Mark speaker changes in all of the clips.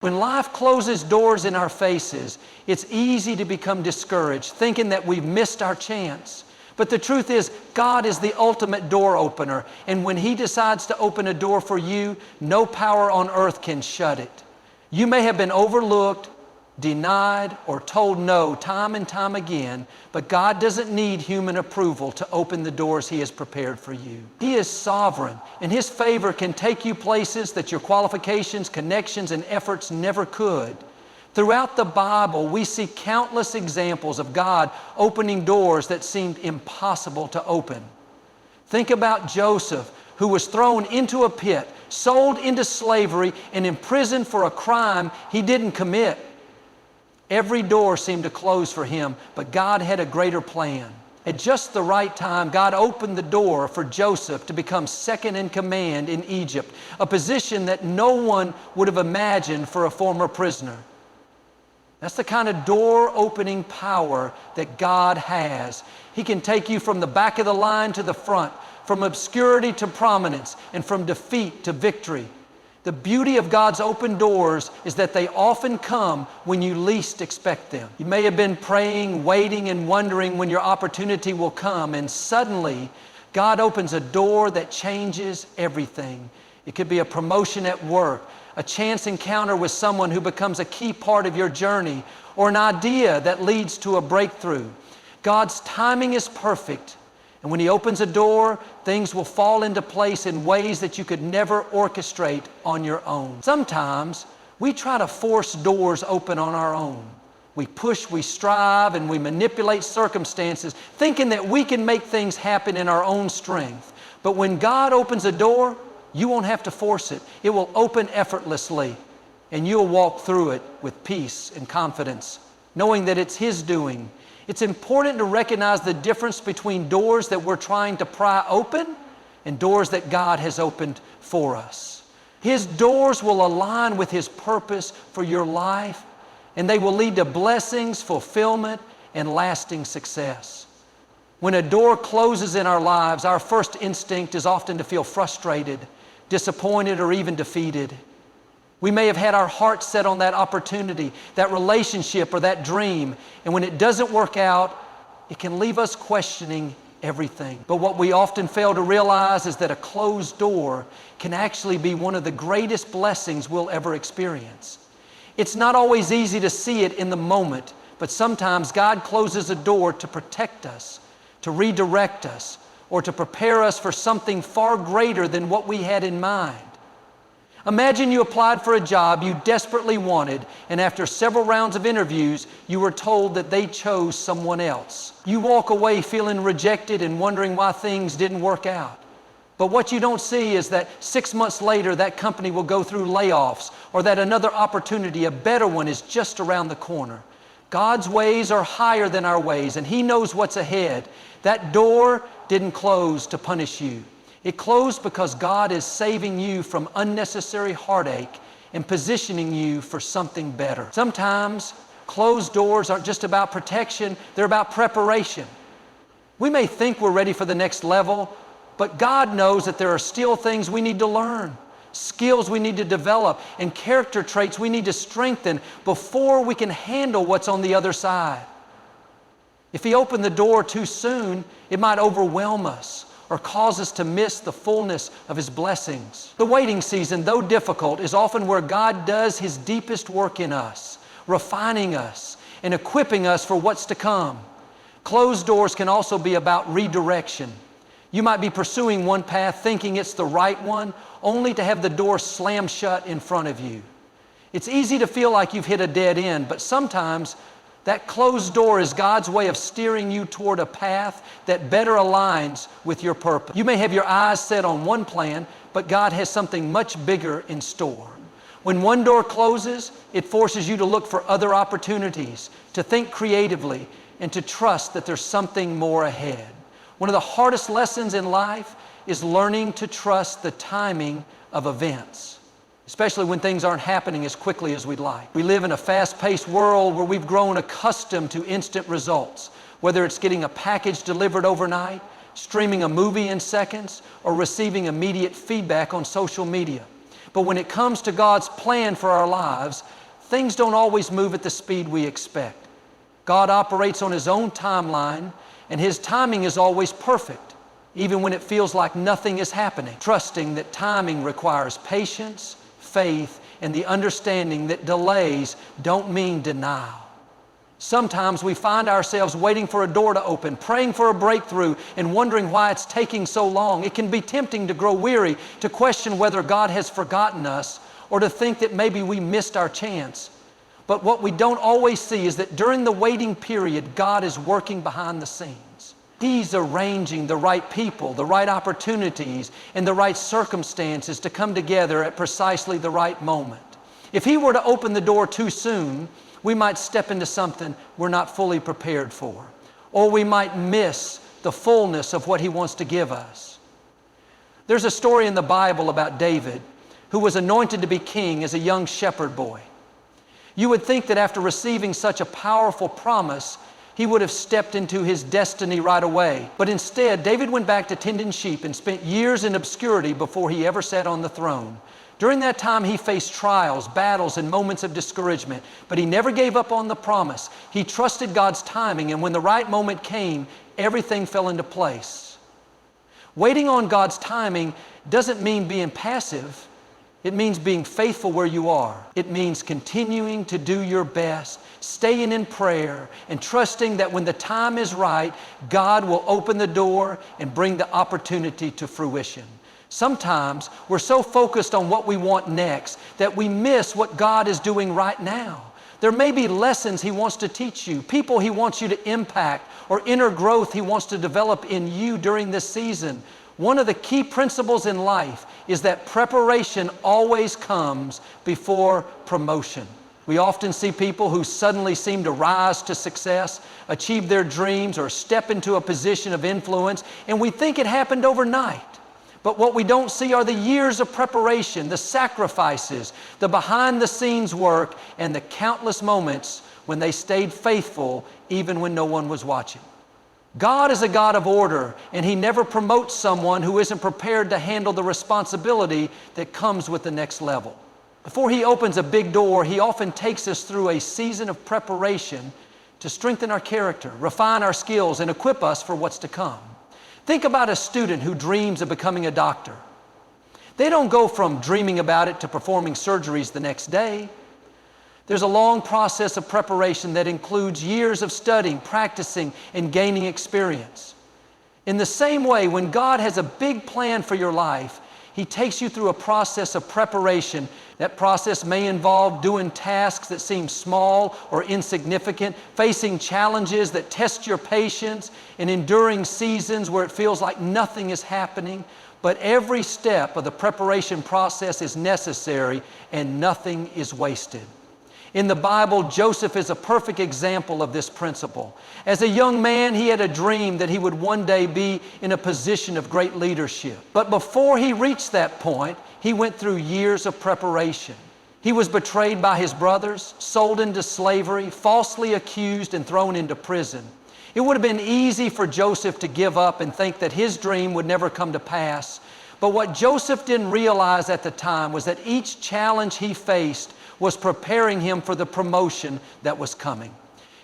Speaker 1: When life closes doors in our faces, it's easy to become discouraged, thinking that we've missed our chance. But the truth is, God is the ultimate door opener, and when He decides to open a door for you, no power on earth can shut it. You may have been overlooked, denied, or told no time and time again, but God doesn't need human approval to open the doors He has prepared for you. He is sovereign, and His favor can take you places that your qualifications, connections, and efforts never could. Throughout the Bible, we see countless examples of God opening doors that seemed impossible to open. Think about Joseph, who was thrown into a pit, sold into slavery, and imprisoned for a crime he didn't commit. Every door seemed to close for him, but God had a greater plan. At just the right time, God opened the door for Joseph to become second in command in Egypt, a position that no one would have imagined for a former prisoner. That's the kind of door-opening power that God has. He can take you from the back of the line to the front, from obscurity to prominence, and from defeat to victory. The beauty of God's open doors is that they often come when you least expect them. You may have been praying, waiting, and wondering when your opportunity will come, and suddenly God opens a door that changes everything. It could be a promotion at work, a chance encounter with someone who becomes a key part of your journey, or an idea that leads to a breakthrough. God's timing is perfect. And when He opens a door, things will fall into place in ways that you could never orchestrate on your own. Sometimes we try to force doors open on our own. We push, we strive, and we manipulate circumstances, thinking that we can make things happen in our own strength. But when God opens a door, you won't have to force it. It will open effortlessly, and you'll walk through it with peace and confidence, knowing that it's His doing. It's important to recognize the difference between doors that we're trying to pry open and doors that God has opened for us. His doors will align with His purpose for your life, and they will lead to blessings, fulfillment, and lasting success. When a door closes in our lives, our first instinct is often to feel frustrated, disappointed, or even defeated. We may have had our heart set on that opportunity, that relationship, or that dream, and when it doesn't work out, it can leave us questioning everything. But what we often fail to realize is that a closed door can actually be one of the greatest blessings we'll ever experience. It's not always easy to see it in the moment, but sometimes God closes a door to protect us, to redirect us, or to prepare us for something far greater than what we had in mind. Imagine you applied for a job you desperately wanted, and after several rounds of interviews, you were told that they chose someone else. You walk away feeling rejected and wondering why things didn't work out. But what you don't see is that 6 months later, that company will go through layoffs, or that another opportunity, a better one, is just around the corner. God's ways are higher than our ways, and He knows what's ahead. That door didn't close to punish you. It closed because God is saving you from unnecessary heartache and positioning you for something better. Sometimes closed doors aren't just about protection, they're about preparation. We may think we're ready for the next level, but God knows that there are still things we need to learn, skills we need to develop, and character traits we need to strengthen before we can handle what's on the other side. If He opened the door too soon, it might overwhelm us or cause us to miss the fullness of His blessings. The waiting season, though difficult, is often where God does His deepest work in us, refining us and equipping us for what's to come. Closed doors can also be about redirection. You might be pursuing one path thinking it's the right one, only to have the door slam shut in front of you. It's easy to feel like you've hit a dead end, but sometimes that closed door is God's way of steering you toward a path that better aligns with your purpose. You may have your eyes set on one plan, but God has something much bigger in store. When one door closes, it forces you to look for other opportunities, to think creatively, and to trust that there's something more ahead. One of the hardest lessons in life is learning to trust the timing of events, especially when things aren't happening as quickly as we'd like. We live in a fast-paced world where we've grown accustomed to instant results, whether it's getting a package delivered overnight, streaming a movie in seconds, or receiving immediate feedback on social media. But when it comes to God's plan for our lives, things don't always move at the speed we expect. God operates on His own timeline, and His timing is always perfect, even when it feels like nothing is happening. Trusting that timing requires patience, faith, and the understanding that delays don't mean denial. Sometimes we find ourselves waiting for a door to open, praying for a breakthrough, and wondering why it's taking so long. It can be tempting to grow weary, to question whether God has forgotten us, or to think that maybe we missed our chance. But what we don't always see is that during the waiting period, God is working behind the scenes. He's arranging the right people, the right opportunities, and the right circumstances to come together at precisely the right moment. If He were to open the door too soon, we might step into something we're not fully prepared for, or we might miss the fullness of what He wants to give us. There's a story in the Bible about David, who was anointed to be king as a young shepherd boy. You would think that after receiving such a powerful promise, he would have stepped into his destiny right away. But instead, David went back to tending sheep and spent years in obscurity before he ever sat on the throne. During that time, he faced trials, battles, and moments of discouragement, but he never gave up on the promise. He trusted God's timing, and when the right moment came, everything fell into place. Waiting on God's timing doesn't mean being passive. It means being faithful where you are. It means continuing to do your best, staying in prayer, and trusting that when the time is right, God will open the door and bring the opportunity to fruition. Sometimes we're so focused on what we want next that we miss what God is doing right now. There may be lessons He wants to teach you, people He wants you to impact, or inner growth He wants to develop in you during this season. One of the key principles in life is that preparation always comes before promotion. We often see people who suddenly seem to rise to success, achieve their dreams, or step into a position of influence, and we think it happened overnight. But what we don't see are the years of preparation, the sacrifices, the behind-the-scenes work, and the countless moments when they stayed faithful even when no one was watching. God is a God of order, and He never promotes someone who isn't prepared to handle the responsibility that comes with the next level. Before He opens a big door, He often takes us through a season of preparation to strengthen our character, refine our skills, and equip us for what's to come. Think about a student who dreams of becoming a doctor. They don't go from dreaming about it to performing surgeries the next day. There's a long process of preparation that includes years of studying, practicing, and gaining experience. In the same way, when God has a big plan for your life, He takes you through a process of preparation. That process may involve doing tasks that seem small or insignificant, facing challenges that test your patience, and enduring seasons where it feels like nothing is happening. But every step of the preparation process is necessary, and nothing is wasted. In the Bible, Joseph is a perfect example of this principle. As a young man, he had a dream that he would one day be in a position of great leadership. But before he reached that point, he went through years of preparation. He was betrayed by his brothers, sold into slavery, falsely accused, and thrown into prison. It would have been easy for Joseph to give up and think that his dream would never come to pass. But what Joseph didn't realize at the time was that each challenge he faced was preparing him for the promotion that was coming.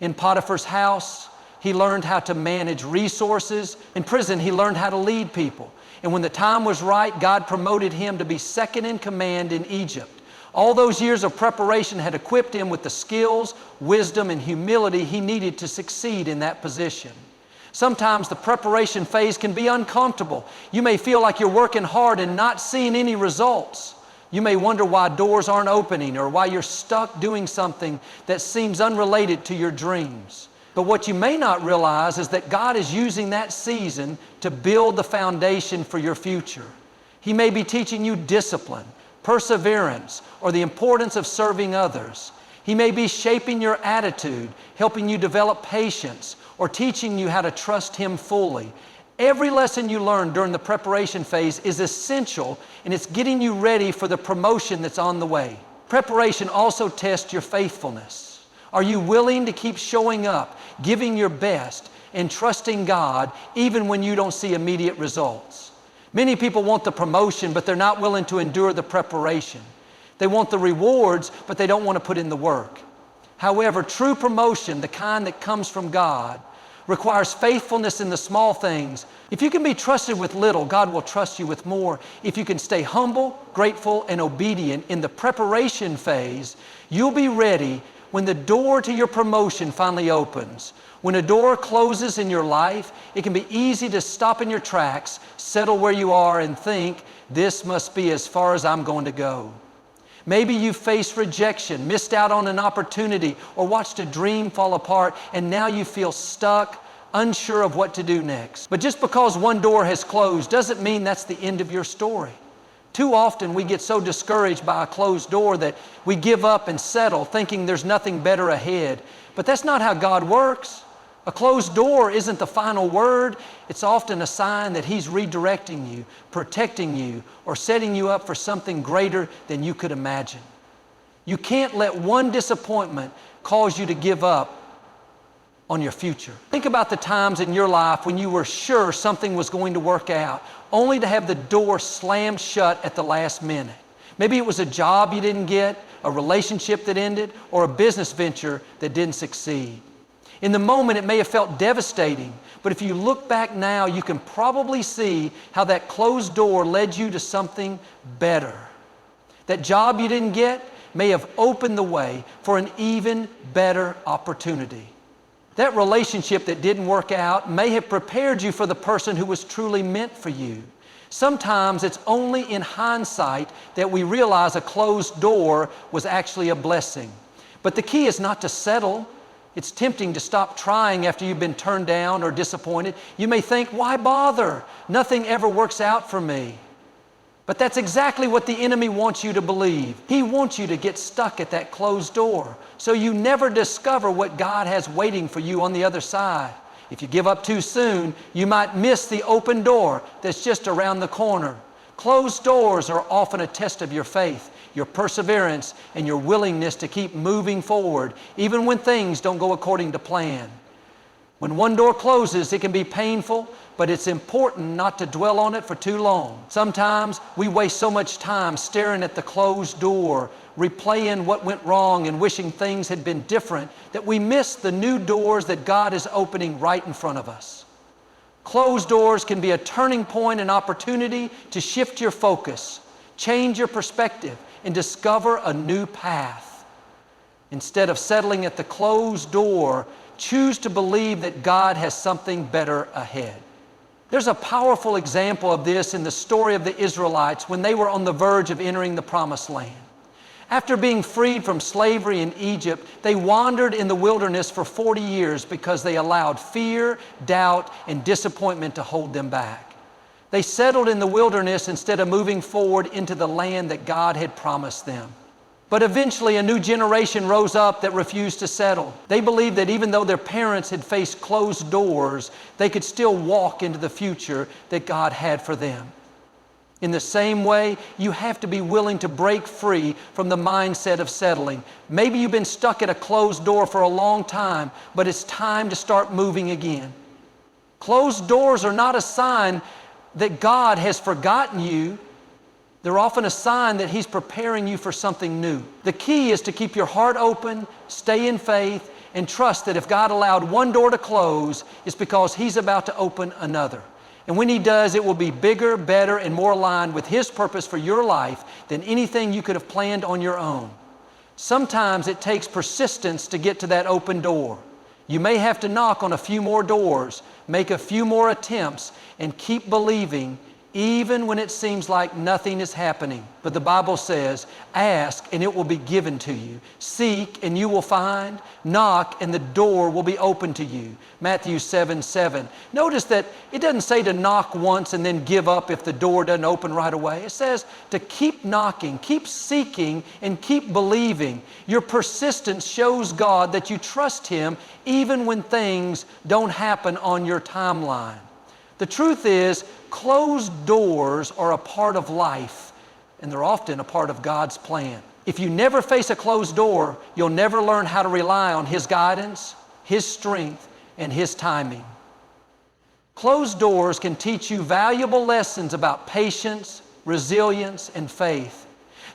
Speaker 1: In Potiphar's house, he learned how to manage resources. In prison, he learned how to lead people. And when the time was right, God promoted him to be second in command in Egypt. All those years of preparation had equipped him with the skills, wisdom, and humility he needed to succeed in that position. Sometimes the preparation phase can be uncomfortable. You may feel like you're working hard and not seeing any results. You may wonder why doors aren't opening or why you're stuck doing something that seems unrelated to your dreams. But what you may not realize is that God is using that season to build the foundation for your future. He may be teaching you discipline, perseverance, or the importance of serving others. He may be shaping your attitude, helping you develop patience, or teaching you how to trust Him fully. Every lesson you learn during the preparation phase is essential, and it's getting you ready for the promotion that's on the way. Preparation also tests your faithfulness. Are you willing to keep showing up, giving your best, and trusting God even when you don't see immediate results? Many people want the promotion, but they're not willing to endure the preparation. They want the rewards, but they don't want to put in the work. However, true promotion, the kind that comes from God, requires faithfulness in the small things. If you can be trusted with little, God will trust you with more. If you can stay humble, grateful, and obedient in the preparation phase, you'll be ready when the door to your promotion finally opens. When a door closes in your life, it can be easy to stop in your tracks, settle where you are, and think, this must be as far as I'm going to go. Maybe you faced rejection, missed out on an opportunity, or watched a dream fall apart, and now you feel stuck, unsure of what to do next. But just because one door has closed doesn't mean that's the end of your story. Too often we get so discouraged by a closed door that we give up and settle, thinking there's nothing better ahead. But that's not how God works. A closed door isn't the final word. It's often a sign that He's redirecting you, protecting you, or setting you up for something greater than you could imagine. You can't let one disappointment cause you to give up on your future. Think about the times in your life when you were sure something was going to work out, only to have the door slammed shut at the last minute. Maybe it was a job you didn't get, a relationship that ended, or a business venture that didn't succeed. In the moment, it may have felt devastating, but if you look back now, you can probably see how that closed door led you to something better. That job you didn't get may have opened the way for an even better opportunity. That relationship that didn't work out may have prepared you for the person who was truly meant for you. Sometimes it's only in hindsight that we realize a closed door was actually a blessing. But the key is not to settle. It's tempting to stop trying after you've been turned down or disappointed. You may think, why bother? Nothing ever works out for me. But that's exactly what the enemy wants you to believe. He wants you to get stuck at that closed door, so you never discover what God has waiting for you on the other side. If you give up too soon, you might miss the open door that's just around the corner. Closed doors are often a test of your faith, your perseverance, and your willingness to keep moving forward, even when things don't go according to plan. When one door closes, it can be painful, but it's important not to dwell on it for too long. Sometimes we waste so much time staring at the closed door, replaying what went wrong and wishing things had been different, that we miss the new doors that God is opening right in front of us. Closed doors can be a turning point and opportunity to shift your focus, change your perspective, and discover a new path. Instead of settling at the closed door, choose to believe that God has something better ahead. There's a powerful example of this in the story of the Israelites when they were on the verge of entering the Promised Land. After being freed from slavery in Egypt, they wandered in the wilderness for 40 years because they allowed fear, doubt, and disappointment to hold them back. They settled in the wilderness instead of moving forward into the land that God had promised them. But eventually a new generation rose up that refused to settle. They believed that even though their parents had faced closed doors, they could still walk into the future that God had for them. In the same way, you have to be willing to break free from the mindset of settling. Maybe you've been stuck at a closed door for a long time, but it's time to start moving again. Closed doors are not a sign that God has forgotten you. They're often a sign that He's preparing you for something new. The key is to keep your heart open, stay in faith, and trust that if God allowed one door to close, it's because He's about to open another. And when He does, it will be bigger, better, and more aligned with His purpose for your life than anything you could have planned on your own. Sometimes it takes persistence to get to that open door. You may have to knock on a few more doors, make a few more attempts, and keep believing even when it seems like nothing is happening. But the Bible says, ask and it will be given to you. Seek and you will find. Knock and the door will be open to you. Matthew 7:7. Notice that it doesn't say to knock once and then give up if the door doesn't open right away. It says to keep knocking, keep seeking, and keep believing. Your persistence shows God that you trust Him even when things don't happen on your timeline. The truth is, closed doors are a part of life, and they're often a part of God's plan. If you never face a closed door, you'll never learn how to rely on His guidance, His strength, and His timing. Closed doors can teach you valuable lessons about patience, resilience, and faith.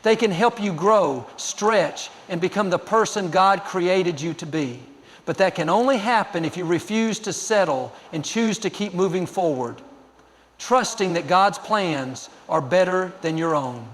Speaker 1: They can help you grow, stretch, and become the person God created you to be. But that can only happen if you refuse to settle and choose to keep moving forward, trusting that God's plans are better than your own.